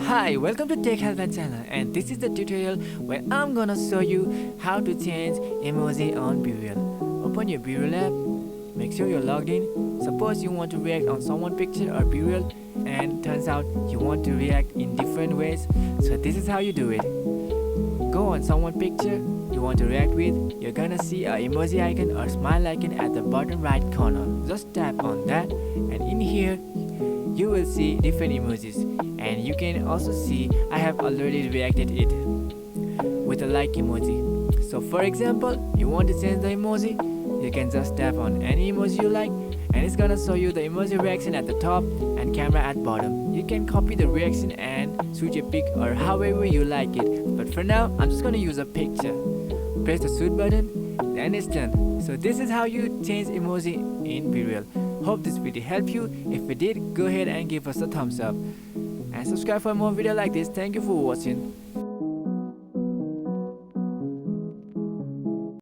Hi, welcome to TECHHELPLINE channel, and this is the tutorial where I'm gonna show you how to change emoji on BeReal. Open your BeReal app, make sure you're logged in. Suppose you want to react on someone picture or BeReal, and turns out you want to react in different ways. So this is how you do it. Go on someone picture you want to react with. You're gonna see a emoji icon or smile icon at the bottom right corner. Just tap on that, and in here you will see different emojis, and you can also see I have already reacted it with a like emoji. So for example, you want to change the emoji, you can just tap on any emoji you like, and it's gonna show you the emoji reaction at the top and camera at bottom. You can copy the reaction and shoot a pic or however you like it, but for now I'm just gonna use a picture. Press the shoot button, then it's done. So this is how you change emoji in BeReal. Hope this video helped you. If it did, go ahead and give us a thumbs up and subscribe for more video like this. Thank you for watching.